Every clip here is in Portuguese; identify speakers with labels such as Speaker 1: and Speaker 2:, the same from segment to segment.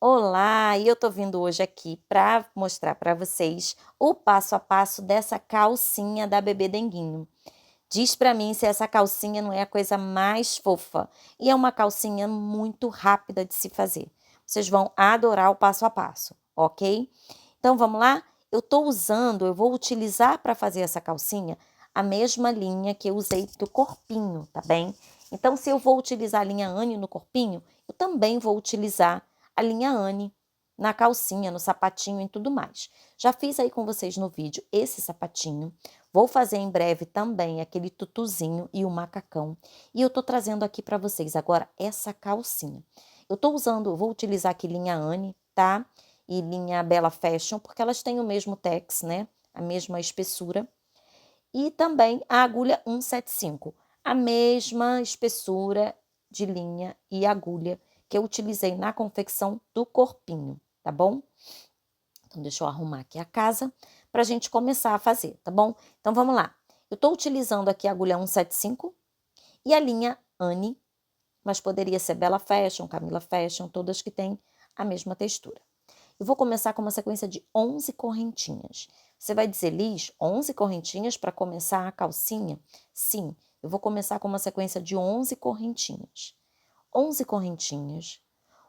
Speaker 1: Olá, e eu tô vindo hoje aqui para mostrar para vocês o passo a passo dessa calcinha da Bebê Denguinho. Diz para mim se essa calcinha não é a coisa mais fofa e é uma calcinha muito rápida de se fazer. Vocês vão adorar o passo a passo, ok? Então vamos lá? Eu vou utilizar para fazer essa calcinha a mesma linha que eu usei do corpinho, tá bem? Então se eu vou utilizar a linha Anne no corpinho, eu também vou utilizar a linha Anne na calcinha, no sapatinho e tudo mais. Já fiz aí com vocês no vídeo esse sapatinho. Vou fazer em breve também aquele tutuzinho e o macacão. E eu tô trazendo aqui para vocês agora essa calcinha. Eu vou utilizar aqui linha Anne, tá? E linha Bella Fashion, porque elas têm o mesmo tex, né? A mesma espessura. E também a agulha 175, a mesma espessura de linha e agulha que eu utilizei na confecção do corpinho, tá bom? Então, deixa eu arrumar aqui a casa para a gente começar a fazer, tá bom? Então, vamos lá. Eu estou utilizando aqui a agulha 175 e a linha Anne, mas poderia ser Bella Fashion, Camila Fashion, todas que têm a mesma textura. Eu vou começar com uma sequência de 11 correntinhas. Você vai dizer, Liz, 11 correntinhas para começar a calcinha? Sim, eu vou começar com uma sequência de 11 correntinhas. 11 correntinhas,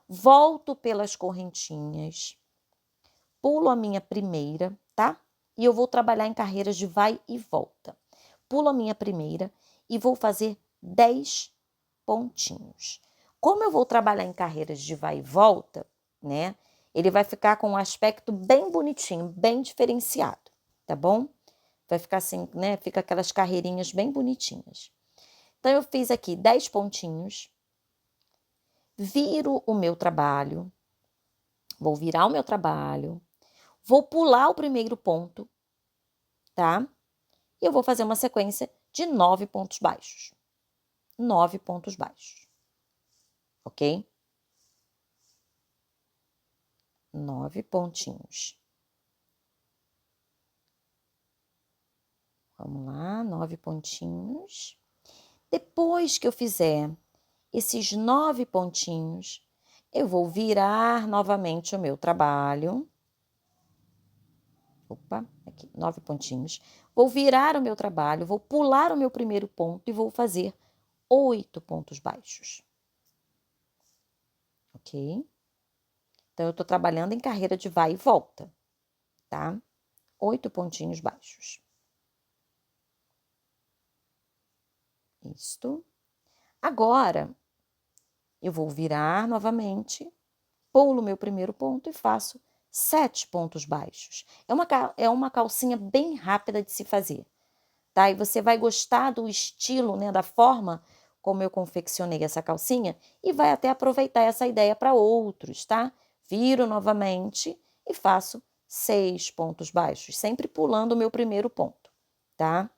Speaker 1: volto pelas correntinhas, pulo a minha primeira, tá? E eu vou trabalhar em carreiras de vai e volta. Pulo a minha primeira e vou fazer 10 pontinhos. Como eu vou trabalhar em carreiras de vai e volta, né? Ele vai ficar com um aspecto bem bonitinho, bem diferenciado, tá bom? Vai ficar assim, né? Fica aquelas carreirinhas bem bonitinhas. Então, eu fiz aqui 10 pontinhos, viro o meu trabalho, vou virar o meu trabalho, vou pular o primeiro ponto, tá? E eu vou fazer uma sequência de 9 pontos baixos. 9 pontos baixos, ok? 9 pontinhos. Vamos lá, 9 pontinhos. Depois que eu fizer esses 9 pontinhos, eu vou virar novamente o meu trabalho. Opa, aqui, 9 pontinhos. Vou virar o meu trabalho, vou pular o meu primeiro ponto e vou fazer 8 pontos baixos. Ok? Então, eu tô trabalhando em carreira de vai e volta, tá? 8 pontinhos baixos. Isto. Agora, eu vou virar novamente, pulo meu primeiro ponto e faço 7 pontos baixos. É uma calcinha bem rápida de se fazer, tá? E você vai gostar do estilo, né, da forma como eu confeccionei essa calcinha e vai até aproveitar essa ideia para outros, tá? Viro novamente e faço 6 pontos baixos, sempre pulando o meu primeiro ponto, tá?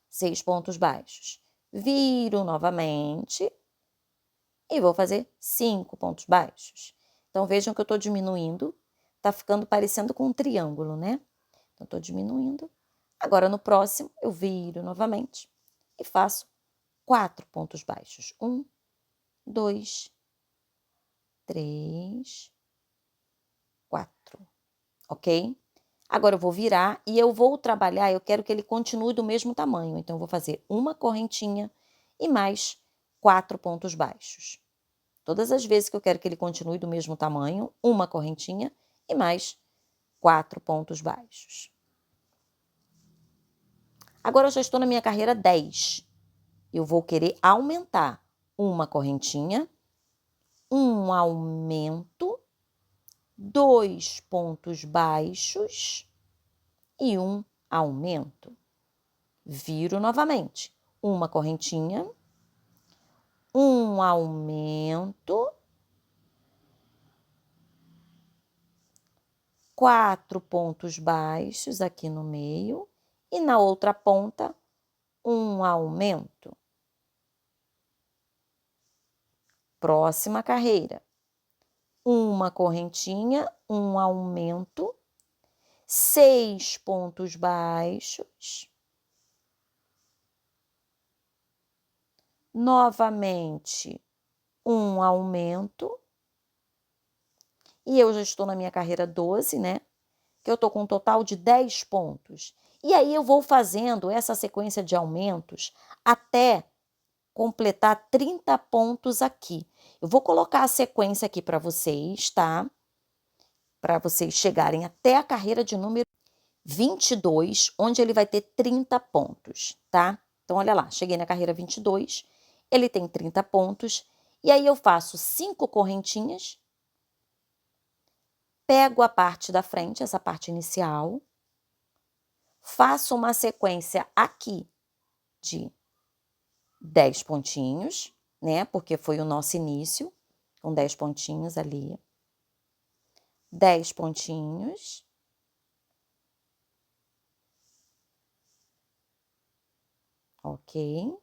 Speaker 1: 6 pontos baixos. Viro novamente e vou fazer 5 pontos baixos. Então, vejam que eu estou diminuindo, tá ficando parecendo com um triângulo, né? Então, estou diminuindo. Agora, no próximo, eu viro novamente e faço 4 pontos baixos. 1, 2, 3, 4, ok? Agora, eu vou virar e eu vou trabalhar, eu quero que ele continue do mesmo tamanho. Então, eu vou fazer uma correntinha e mais 4 pontos baixos. Todas as vezes que eu quero que ele continue do mesmo tamanho, uma correntinha e mais 4 pontos baixos. Agora eu já estou na minha carreira 10. Eu vou querer aumentar uma correntinha, um aumento, 2 pontos baixos e um aumento. Viro novamente, uma correntinha, um aumento, 4 pontos baixos aqui no meio e na outra ponta um aumento. Próxima carreira, uma correntinha, um aumento, 6 pontos baixos, novamente um aumento, E eu já estou na minha carreira 12, né? Que eu tô com um total de 10 pontos. E aí eu vou fazendo essa sequência de aumentos até completar 30 pontos aqui. Eu vou colocar a sequência aqui para vocês, tá? Para vocês chegarem até a carreira de número 22, onde ele vai ter 30 pontos, tá? Então, olha lá, cheguei na carreira 22, ele tem 30 pontos, e aí eu faço 5 correntinhas, pego a parte da frente, essa parte inicial, faço uma sequência aqui de 10 pontinhos, né? Porque foi o nosso início, com 10 pontinhos ali. 10 pontinhos. Ok.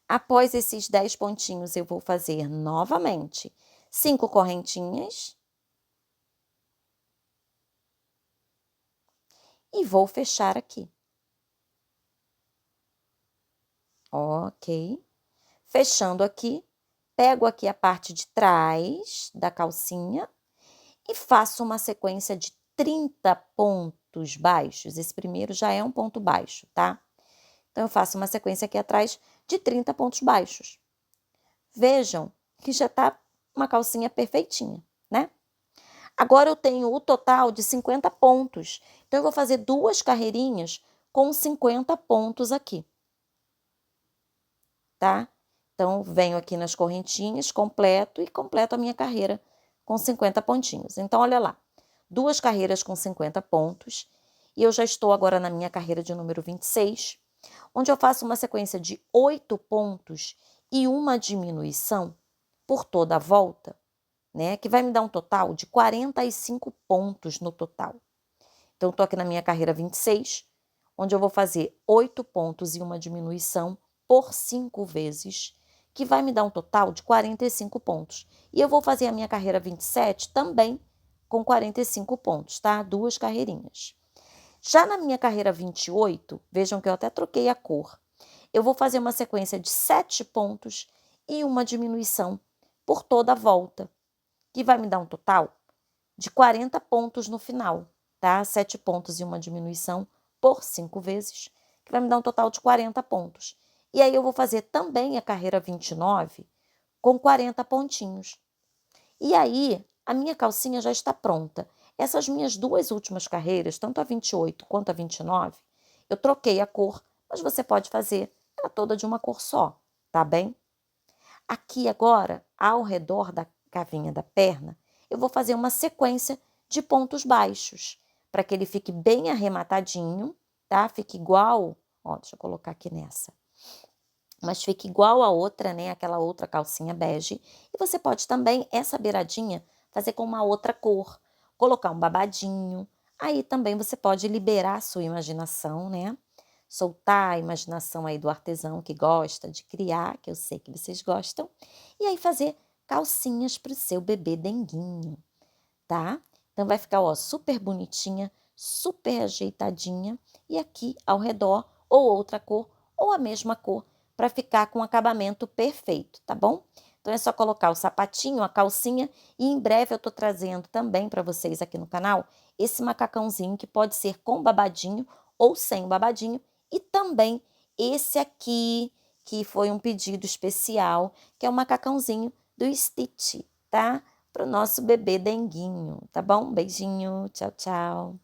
Speaker 1: Após esses 10 pontinhos, eu vou fazer novamente 5 correntinhas. E vou fechar aqui. Ok. Fechando aqui, pego aqui a parte de trás da calcinha e faço uma sequência de 30 pontos baixos. Esse primeiro já é um ponto baixo, tá? Então, eu faço uma sequência aqui atrás de 30 pontos baixos. Vejam que já tá uma calcinha perfeitinha, né? Agora eu tenho o total de 50 pontos. Então, eu vou fazer 2 carreirinhas com 50 pontos aqui, tá? Então, venho aqui nas correntinhas, completo a minha carreira com 50 pontinhos. Então, olha lá, 2 carreiras com 50 pontos, e eu já estou agora na minha carreira de número 26, onde eu faço uma sequência de 8 pontos e uma diminuição por toda a volta, né? Que vai me dar um total de 45 pontos no total. Então, eu tô aqui na minha carreira 26, onde eu vou fazer 8 pontos e uma diminuição por 5 vezes, que vai me dar um total de 45 pontos. E eu vou fazer a minha carreira 27 também com 45 pontos, tá? 2 carreirinhas. Já na minha carreira 28, vejam que eu até troquei a cor. Eu vou fazer uma sequência de 7 pontos e uma diminuição por toda a volta, que vai me dar um total de 40 pontos no final, tá? 7 pontos e uma diminuição por 5 vezes, que vai me dar um total de 40 pontos. E aí eu vou fazer também a carreira 29 com 40 pontinhos. E aí, a minha calcinha já está pronta. Essas minhas 2 últimas carreiras, tanto a 28 quanto a 29, eu troquei a cor, mas você pode fazer ela toda de uma cor só, tá bem? Aqui agora, ao redor da cavinha da perna, eu vou fazer uma sequência de pontos baixos, para que ele fique bem arrematadinho, tá? Fique igual, ó, deixa eu colocar aqui nessa. Mas fique igual a outra, né? Aquela outra calcinha bege. E você pode também, essa beiradinha, fazer com uma outra cor. Colocar um babadinho. Aí também você pode liberar a sua imaginação, né? Soltar a imaginação aí do artesão que gosta de criar, que eu sei que vocês gostam. E aí fazer calcinhas para o seu bebê denguinho, tá? Então vai ficar, ó, super bonitinha, super ajeitadinha. E aqui ao redor, ou outra cor, ou a mesma cor, para ficar com o acabamento perfeito, tá bom? Então é só colocar o sapatinho, a calcinha, e em breve eu tô trazendo também para vocês aqui no canal esse macacãozinho que pode ser com babadinho ou sem babadinho, e também esse aqui, que foi um pedido especial, que é o macacãozinho do Stitch, tá? Para o nosso bebê denguinho, tá bom? Beijinho, tchau, tchau.